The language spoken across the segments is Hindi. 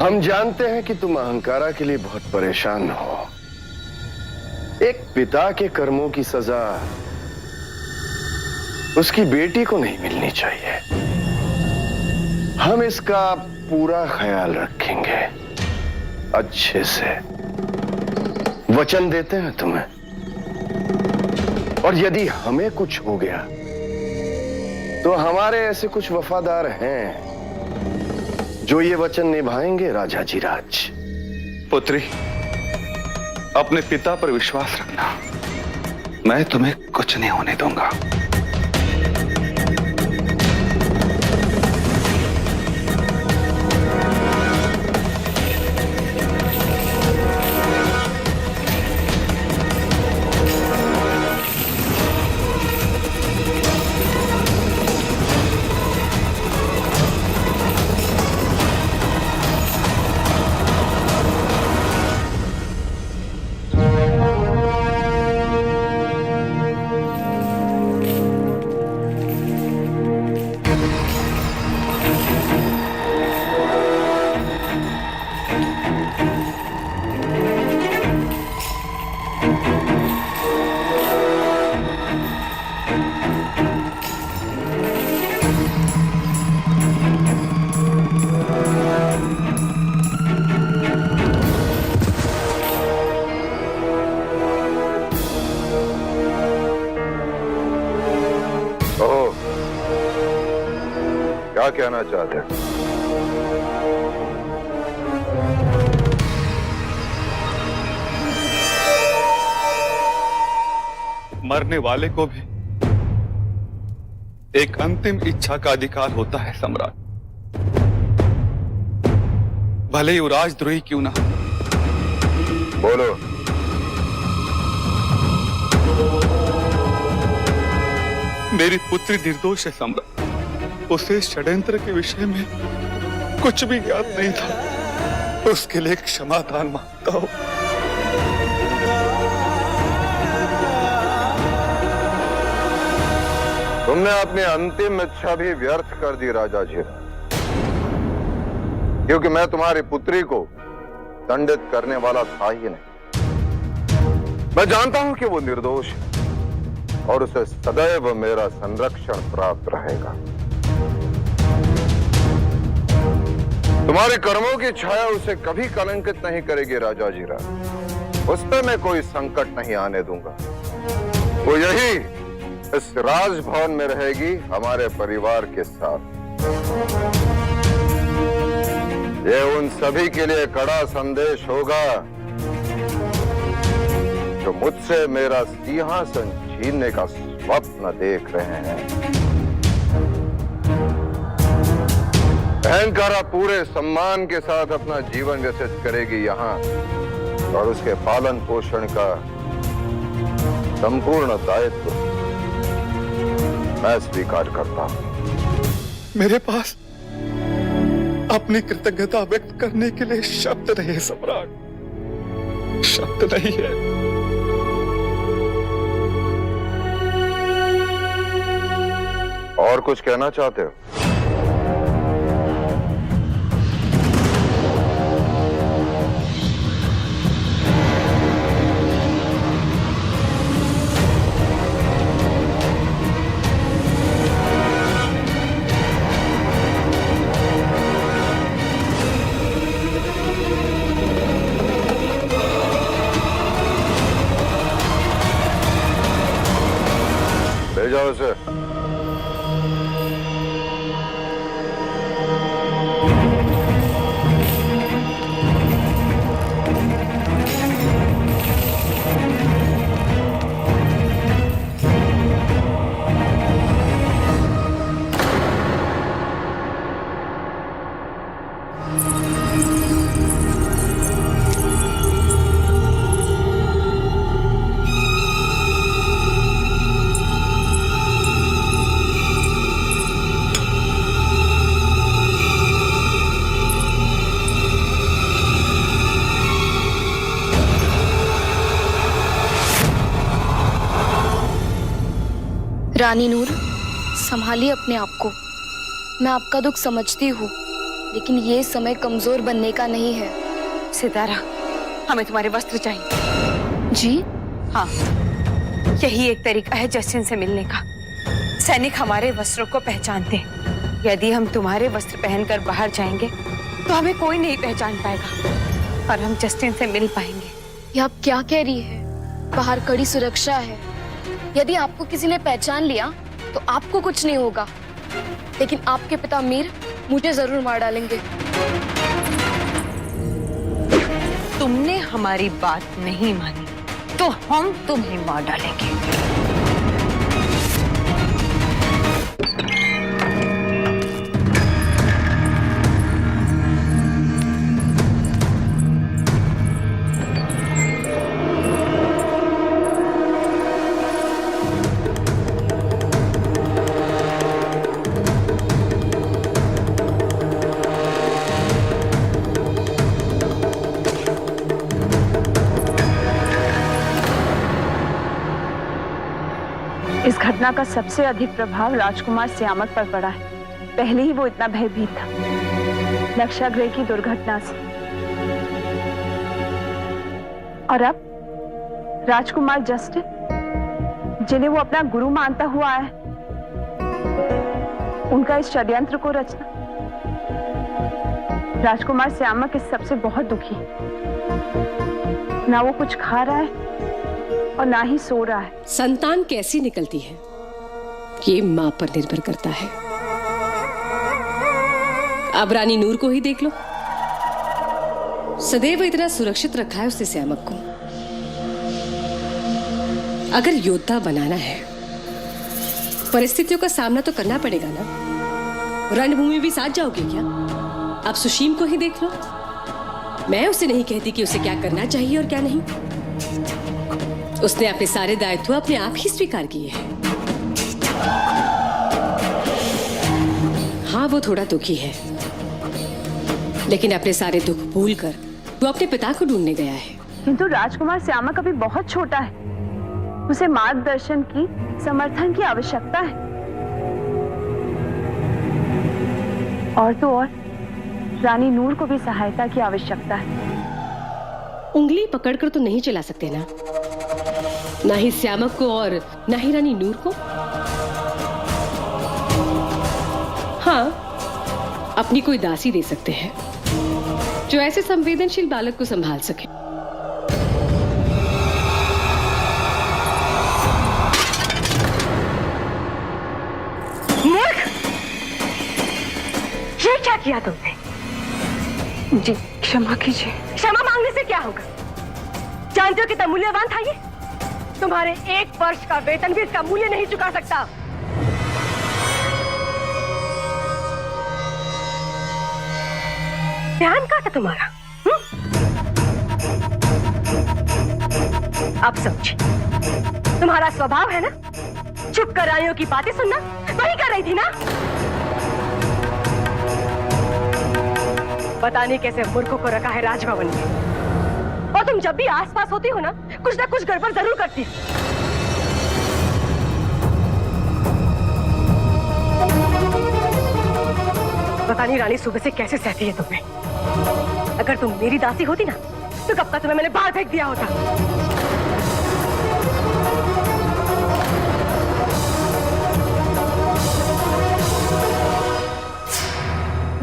हम जानते हैं कि तुम अहंकारा के लिए बहुत परेशान हो। एक पिता के कर्मों की सजा उसकी बेटी को नहीं मिलनी चाहिए। हम इसका पूरा ख्याल रखेंगे, अच्छे से। वचन देते हैं तुम्हें, और यदि हमें कुछ हो गया तो हमारे ऐसे कुछ वफादार हैं जो ये वचन निभाएंगे। राजाधिराज। पुत्री, अपने पिता पर विश्वास रखना, मैं तुम्हें कुछ नहीं होने दूंगा। क्या कहना चाहते हैं? मरने वाले को भी एक अंतिम इच्छा का अधिकार होता है सम्राट, भले ही वो राजद्रोही क्यों ना। बोलो। मेरी पुत्री निर्दोष है सम्राट। उसे षड्यंत्र के विषय में कुछ भी ज्ञात नहीं था। उसके लिए क्षमादान मांगता हूं। तुमने अपनी अंतिम इच्छा भी व्यर्थ कर दी राजाधिराज, क्योंकि मैं तुम्हारी पुत्री को दंडित करने वाला था ही नहीं। मैं जानता हूं कि वो निर्दोष है और उसे सदैव मेरा संरक्षण प्राप्त रहेगा। तुम्हारे कर्मों की छाया उसे कभी कलंकित नहीं करेगी राजाधिराज। उस पर मैं कोई संकट नहीं आने दूंगा। वो यही इस राजभवन में रहेगी हमारे परिवार के साथ। ये उन सभी के लिए कड़ा संदेश होगा जो मुझसे मेरा सिंहासन छीनने का स्वप्न देख रहे हैं। अहंकारा पूरे सम्मान के साथ अपना जीवन व्यतीत करेगी यहाँ, और उसके पालन पोषण का संपूर्ण दायित्व मैं स्वीकार करता हूं। मेरे पास अपनी कृतज्ञता व्यक्त करने के लिए शब्द नहीं है सम्राट, शब्द नहीं है। और कुछ कहना चाहते हो? ले जाओ इसे। रानी नूर, संभालिए अपने आप को। मैं आपका दुख समझती हूँ, लेकिन ये समय कमजोर बनने का नहीं है। सितारा, हमें तुम्हारे वस्त्र चाहिए। जी? हाँ, यही एक तरीका है जस्टिन से मिलने का। सैनिक हमारे वस्त्रों को पहचानते हैं। यदि हम तुम्हारे वस्त्र पहनकर बाहर जाएंगे तो हमें कोई नहीं पहचान पाएगा और हम जस्टिन से मिल पाएंगे। ये आप क्या कह रही है? बाहर कड़ी सुरक्षा है। यदि आपको किसी ने पहचान लिया तो आपको कुछ नहीं होगा, लेकिन आपके पिता मीर मुझे जरूर मार डालेंगे। तुमने हमारी बात नहीं मानी तो हम तुम्हें मार डालेंगे। इस घटना का सबसे अधिक प्रभाव राजकुमार श्यामक पर पड़ा है। पहले ही वो इतना भयभीत था लक्षागृह की दुर्घटना से, और अब राजकुमार जस्टिन, जिन्हें वो अपना गुरु मानता हुआ है, उनका इस षड्यंत्र को रचना। राजकुमार श्यामक इस सबसे बहुत दुखी है। ना वो कुछ खा रहा है और ना ही सो रहा है। संतान कैसी निकलती है ये मां पर निर्भर करता है। अब रानी नूर को ही देख लो, सदैव इतना सुरक्षित रखा है उसने श्यामक को। अगर योद्धा बनाना है, परिस्थितियों का सामना तो करना पड़ेगा ना। रणभूमि भी साथ जाओगे क्या? अब सुशीम को ही देख लो। मैं उसे नहीं कहती कि उसे क्या करना चाहिए और क्या नहीं। उसने अपने सारे दायित्व अपने आप ही स्वीकार किए हैं। हाँ, वो थोड़ा दुखी है, लेकिन अपने सारे दुख भूलकर वो अपने पिता को ढूंढने गया है। किंतु राजकुमार श्यामक अभी बहुत छोटा है। उसे मार्गदर्शन की, समर्थन की आवश्यकता है। और तो और रानी नूर को भी सहायता की आवश्यकता है। उंगली पकड़कर तो नहीं चला सकते ना, ना ही श्यामक को और ना ही रानी नूर को। हाँ, अपनी कोई दासी दे सकते हैं जो ऐसे संवेदनशील बालक को संभाल सके। मूर्ख! ये क्या किया तुमने? जी क्षमा कीजिए। क्षमा मांगने से क्या होगा? जानते हो कितना मूल्यवान था ये? तुम्हारे 1 वर्ष का वेतन भी इसका मूल्य नहीं चुका सकता। ध्यान कहाँ था तुम्हारा? अब समझी। तुम्हारा स्वभाव है ना चुप कर रानियों की बातें सुनना, वही कर रही थी ना। पता नहीं कैसे मूर्खों को रखा है राजभवन में, और तुम जब भी आसपास होती हो ना कुछ गड़बड़ जरूर करती हो। पता नहीं रानी सुबह से कैसे सहती है तुम्हें। अगर तुम मेरी दासी होती ना तो कब का तुम्हें मैंने बाहर फेंक दिया होता।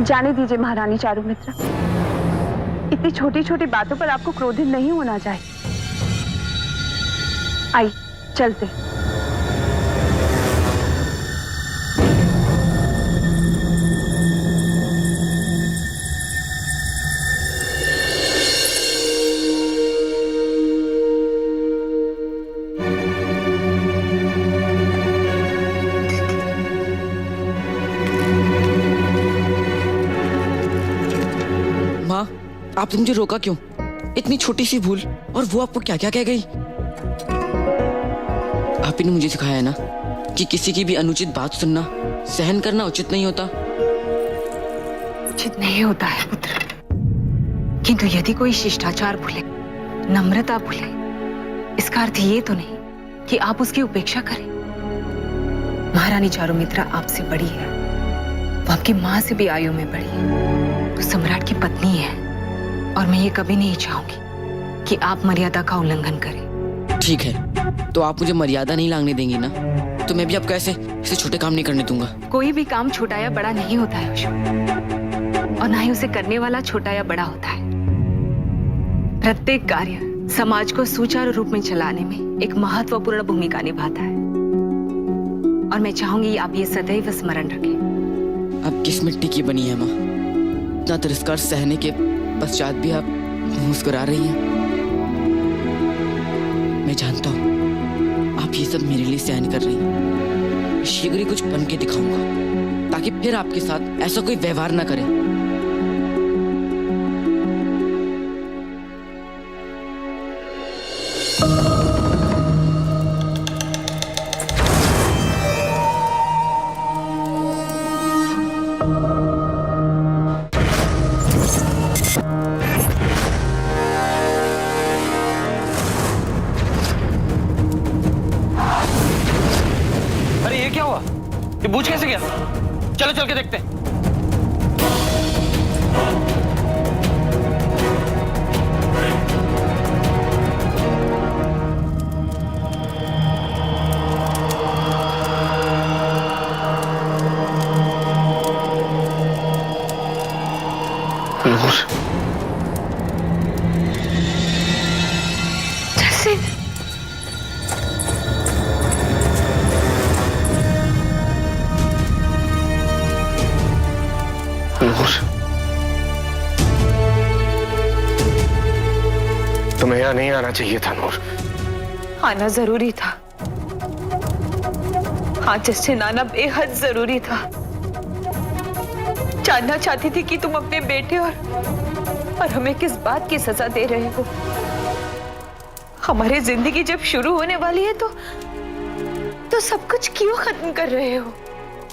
जाने दीजिए महारानी चारुमित्रा, इतनी छोटी छोटी बातों पर आपको क्रोधित नहीं होना चाहिए। आई चलते। माँ, आपने मुझे रोका क्यों? इतनी छोटी सी भूल, और वो आपको क्या क्या कह गई? आप ही ने मुझे सिखाया है ना कि किसी की भी अनुचित बात सुनना, सहन करना उचित नहीं होता। उचित नहीं होता है पुत्र, किंतु यदि कोई शिष्टाचार भूले, नम्रता भूले, इसका अर्थ ये तो नहीं कि आप उसकी उपेक्षा करें। महारानी चारुमित्रा आपसे बड़ी है, वो आपकी माँ से भी आयु में बड़ी, तो सम्राट की पत्नी है, और मैं ये कभी नहीं चाहूंगी कि आप मर्यादा का उल्लंघन करें। ठीक है, तो आप मुझे मर्यादा नहीं लांघने देंगी ना, तो मैं भी आपको ऐसे छोटे काम नहीं करने दूंगा। कोई भी काम छोटा या बड़ा नहीं होता है अशोक, और ना ही उसे करने वाला छोटा या बड़ा होता है। प्रत्येक कार्य समाज को सुचारू रूप में चलाने में एक महत्वपूर्ण भूमिका निभाता है, और मैं चाहूंगी आप ये सदैव स्मरण रखें। आप किस मिट्टी की बनी है माँ? इतना तिरस्कार सहने के पश्चात भी आप मुस्कुरा रही हैं। मैं जानता हूँ आप ये सब मेरे लिए सहन कर रही हैं। शीघ्र ही कुछ बन के दिखाऊंगा, ताकि फिर आपके साथ ऐसा कोई व्यवहार ना करे। अरे ये क्या हुआ? ये बूझ कैसे गया? चलो चल के देखते हैं। नूर, जैसे नूर, तुम्हें यहाँ नहीं आना चाहिए था नूर। आना जरूरी था। हाँ जैसे आना बेहद जरूरी था। जानना चाहती थी कि तुम अपने बेटे और हमें किस बात की सजा दे रहे हो। हमारी जिंदगी जब शुरू होने वाली है तो सब कुछ क्यों खत्म कर रहे हो?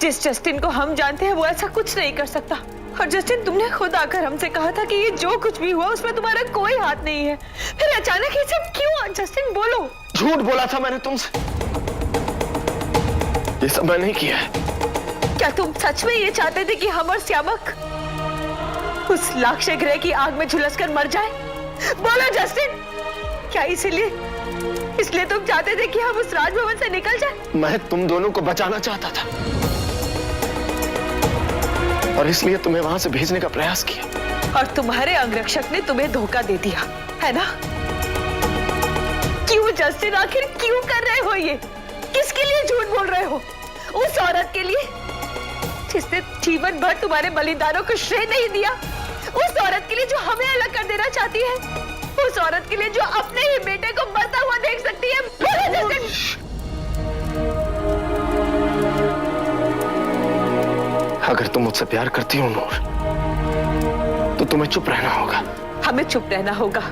जिस जस्टिन को हम जानते हैं वो ऐसा कुछ नहीं कर सकता। और जस्टिन, तुमने खुद आकर हमसे कहा था कि ये जो कुछ भी हुआ उसमें तुम्हारा कोई हाथ नहीं है। फिर अचानक ये सब क्यों? जस्टिन बोलो। झूठ बोला था मैंने तुमसे। ये सब मैंने नहीं किया है। क्या तुम सच में ये चाहते थे कि हम और श्यामक उस लाक्षय ग्रह की आग में झुलसकर मर जाए? बोलो जस्टिन, क्या इसलिए तुम चाहते थे कि हम उस राजभवन से निकल जाए? मैं तुम दोनों को बचाना चाहता था, और इसलिए तुम्हें वहां से भेजने का प्रयास किया। और तुम्हारे अंगरक्षक ने तुम्हें धोखा दे दिया, है ना? क्यों जस्टिन, आखिर क्यों कर रहे हो ये? किसके लिए झूठ बोल रहे हो? उस औरत के लिए जिसने जीवन भर तुम्हारे बलिदानों को श्रेय नहीं दिया? उस औरत के लिए जो हमें अलग कर देना चाहती है? उस औरत के लिए जो अपने ही बेटे को मरता हुआ देख सकती है? बोलो जस्टिन। अगर तुम मुझसे प्यार करती हो नूर, तो तुम्हें चुप रहना होगा। हमें चुप रहना होगा।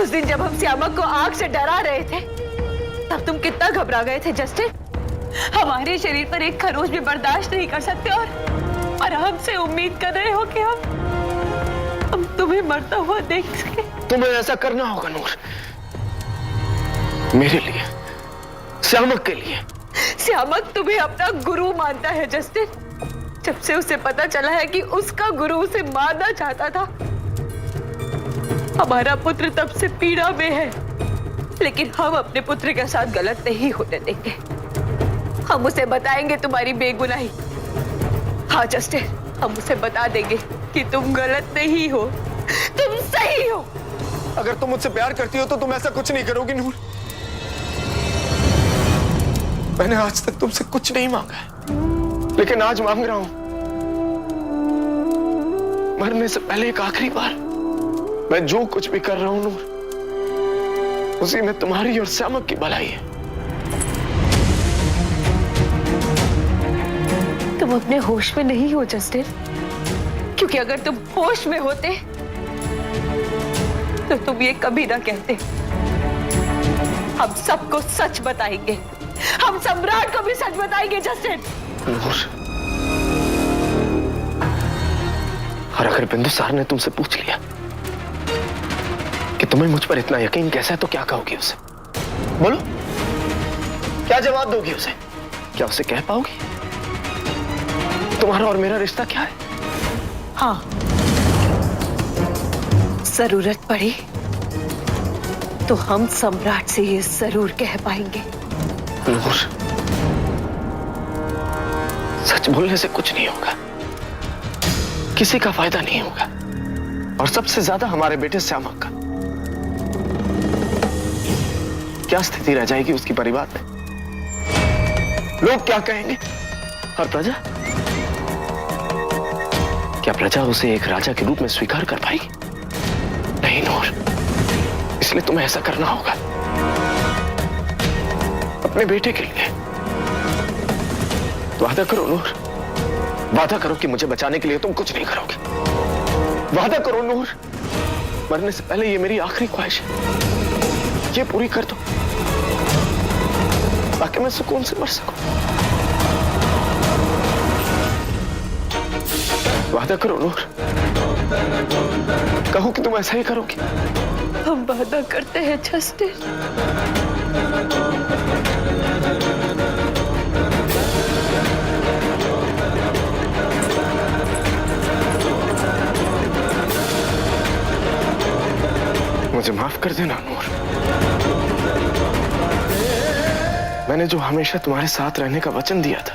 उस दिन जब हम श्यामक को आग से डरा रहे थे, तब तुम कितना घबरा गए थे जस्टिन। हमारे शरीर पर एक खरोच भी बर्दाश्त नहीं कर सकते, और हमसे उम्मीद कर रहे हो कि हम तुम्हें मरता हुआ देख सके। तुम्हें ऐसा करना होगा नूर, मेरे लिए, श्यामक के लिए। श्यामक तुम्हें अपना गुरु मानता है जस्टिन। जब से उसे पता चला है कि उसका गुरु उसे मारना चाहता था, हमारा पुत्र तब से पीड़ा में है। लेकिन हम अपने पुत्र के साथ गलत नहीं होने देंगे। हम उसे बताएंगे तुम्हारी बेगुनाही। हाँ जस्टिन, हम उसे बता देंगे कि तुम गलत नहीं हो, तुम सही हो। अगर तुम मुझसे प्यार करती हो तो तुम ऐसा कुछ नहीं करोगी नूर। मैंने आज तक तुमसे कुछ नहीं मांगा है, लेकिन आज मांग रहा हूं। मरने से पहले एक आखिरी बार मैं जो कुछ भी कर रहा हूं नूर, उसी में तुम्हारी और श्यामक की भलाई है। तुम अपने होश में नहीं हो जस्टिन, क्योंकि अगर तुम होश में होते तो तुम ये कभी ना कहते। हम सबको सच बताएंगे, हम सम्राट को भी सच बताएंगे जस्टिन। नूर, और अगर बिंदुसार ने तुमसे पूछ लिया कि तुम्हें मुझ पर इतना यकीन कैसा है, तो क्या कहोगी उसे? बोलो, क्या जवाब दोगी उसे? क्या उसे कह पाओगी तुम्हारा और मेरा रिश्ता क्या है? हाँ, जरूरत पड़ी तो हम सम्राट से ये जरूर कह पाएंगे। नूर, सच बोलने से कुछ नहीं होगा, किसी का फायदा नहीं होगा, और सबसे ज्यादा हमारे बेटे श्यामक का। क्या स्थिति रह जाएगी उसकी परिवार में? लोग क्या कहेंगे? और प्रजा, क्या प्रजा उसे एक राजा के रूप में स्वीकार कर पाएगी? नहीं नूर, इसलिए तुम्हें ऐसा करना होगा अपने बेटे के लिए। वादा करो नूर, वादा करो कि मुझे बचाने के लिए तुम कुछ नहीं करोगे। वादा करो नूर, मरने से पहले ये मेरी आखिरी ख्वाहिश है, ये पूरी कर दो ताकि मैं सुकून से मर सकूं। वादा करो नूर, कहो कि तुम ऐसा ही करोगे। हम वादा करते हैं जस्टिन। मुझे माफ कर देना नूर, मैंने जो हमेशा तुम्हारे साथ रहने का वचन दिया था,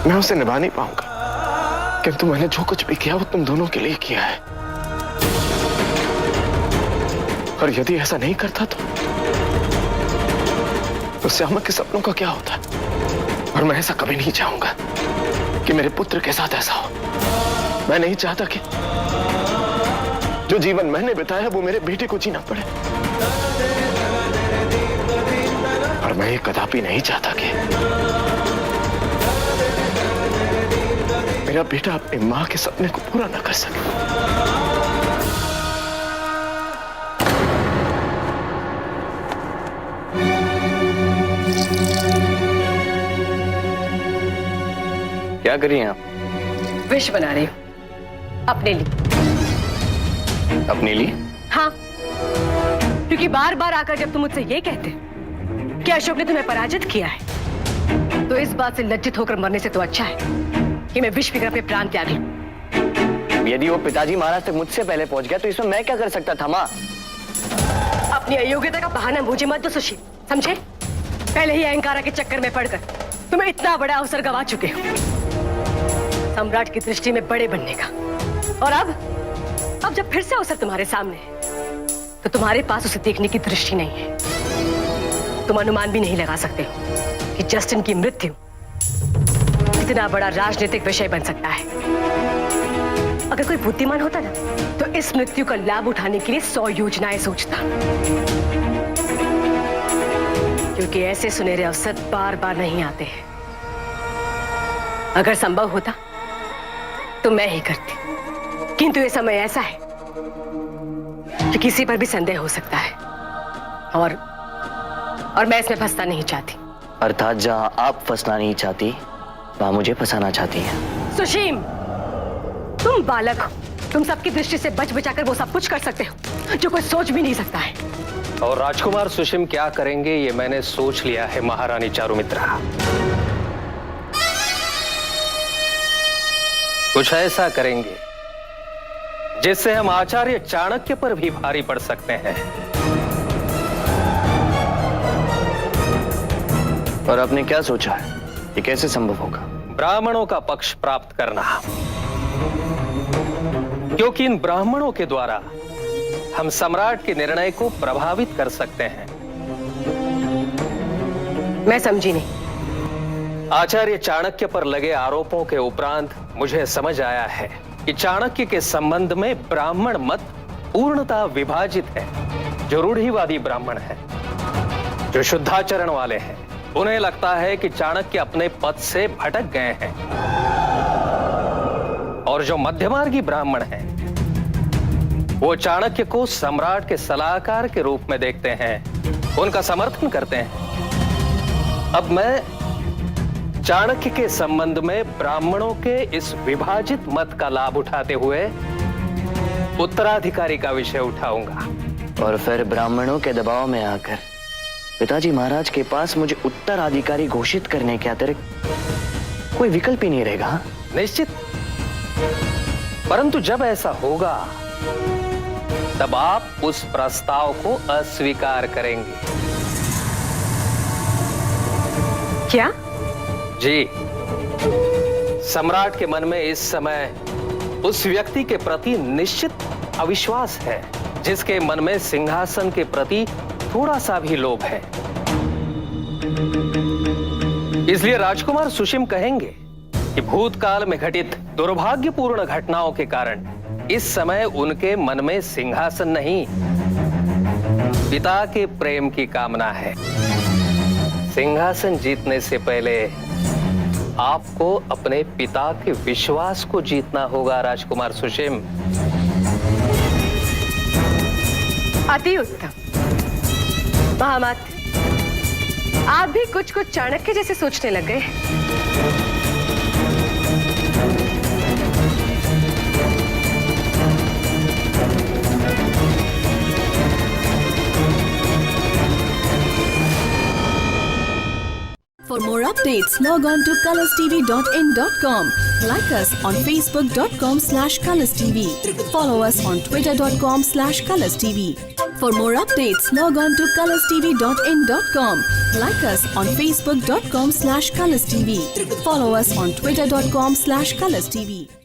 मैं उसे निभा नहीं पाऊंगा, किंतु मैंने जो कुछ भी किया वो तुम दोनों के लिए किया है। और यदि ऐसा नहीं करता तो श्यामक के सपनों का क्या होता? और मैं ऐसा कभी नहीं चाहूंगा कि मेरे पुत्र के साथ ऐसा हो। मैं नहीं चाहता कि जो जीवन मैंने बिताया वो मेरे बेटे को जीना पड़े, और मैं ये कदापि नहीं चाहता कि मेरा बेटा अपनी मां के सपने को पूरा ना कर सके। क्या कर रही हैं आप? विश बना रही हूं अपने लिए। अपने लिए? हाँ, क्योंकि बार बार आकर जब तुम मुझसे ये कहते कि अशोक ने तुम्हें पराजित किया है, तो इस बात से लज्जित होकर मरने से तो अच्छा है कि मैं विष पीकर अपने प्राण त्याग लूं। यदि वो पिताजी महाराज तक मुझसे पहले पहुंच गया तो इसमें मैं क्या कर सकता था माँ? अपनी अयोग्यता का बहाना मुझे मत दो सुशील, समझे? पहले ही अहंकारा के चक्कर में पड़कर तुम्हें इतना बड़ा अवसर गवा चुके हो सम्राट की दृष्टि में बड़े बनने का, और अब जब फिर से अवसर तुम्हारे सामने है तो तुम्हारे पास उसे देखने की दृष्टि नहीं है। तुम अनुमान भी नहीं लगा सकते कि जस्टिन की मृत्यु कितना बड़ा राजनीतिक विषय बन सकता है। अगर कोई बुद्धिमान होता ना तो इस मृत्यु का लाभ उठाने के लिए 100 योजनाएं सोचता, क्योंकि ऐसे सुनहरे अवसर बार बार नहीं आते हैं। अगर संभव होता तो मैं ही करती, किंतु ये समय ऐसा है कि किसी पर भी संदेह हो सकता है, और मैं इसमें फंसना नहीं चाहती। अर्थात जहां आप फंसना नहीं चाहती वहां मुझे फंसाना चाहती हैं। सुशीम, तुम बालक हो, तुम सबकी दृष्टि से बच बचाकर वो सब कुछ कर सकते हो जो कोई सोच भी नहीं सकता है। और राजकुमार सुशीम क्या करेंगे ये मैंने सोच लिया है महारानी चारुमित्रा। कुछ ऐसा करेंगे जिससे हम आचार्य चाणक्य पर भी भारी पड़ सकते हैं। और आपने क्या सोचा है, ये कैसे संभव होगा? ब्राह्मणों का पक्ष प्राप्त करना, क्योंकि इन ब्राह्मणों के द्वारा हम सम्राट के निर्णय को प्रभावित कर सकते हैं। मैं समझी नहीं। आचार्य चाणक्य पर लगे आरोपों के उपरांत मुझे समझ आया है कि चाणक्य के संबंध में ब्राह्मण मत पूर्णतः विभाजित है। जो रूढ़िवादी ब्राह्मण है, जो शुद्धाचरण वाले हैं, उन्हें लगता है कि चाणक्य अपने पद से भटक गए हैं, और जो मध्यमार्गी ब्राह्मण हैं, वो चाणक्य को सम्राट के सलाहकार के रूप में देखते हैं, उनका समर्थन करते हैं। अब मैं चाणक्य के संबंध में ब्राह्मणों के इस विभाजित मत का लाभ उठाते हुए उत्तराधिकारी का विषय उठाऊंगा। और फिर ब्राह्मणों के दबाव में आकर पिताजी महाराज के पास मुझे उत्तराधिकारी घोषित करने के अतिरिक्त कोई विकल्प ही नहीं रहेगा। निश्चित। परंतु जब ऐसा होगा तब आप उस प्रस्ताव को अस्वीकार करेंगे। क्या? जी, सम्राट के मन में इस समय उस व्यक्ति के प्रति निश्चित अविश्वास है जिसके मन में सिंहासन के प्रति थोड़ा सा भी लोभ है। इसलिए राजकुमार सुशीम कहेंगे कि भूतकाल में घटित दुर्भाग्यपूर्ण घटनाओं के कारण इस समय उनके मन में सिंहासन नहीं, पिता के प्रेम की कामना है। सिंहासन जीतने से पहले आपको अपने पिता के विश्वास को जीतना होगा राजकुमार सुशीम। अति उत्तम। महामात्र, आप भी कुछ कुछ चाणक्य जैसे सोचने लग गए। For more updates, log on to colorstv.in.com. Like us on facebook.com/colorstv. Follow us on twitter.com/colorstv. For more updates, log on to colorstv.in.com. Like us on facebook.com/colorstv. Follow us on twitter.com/colorstv.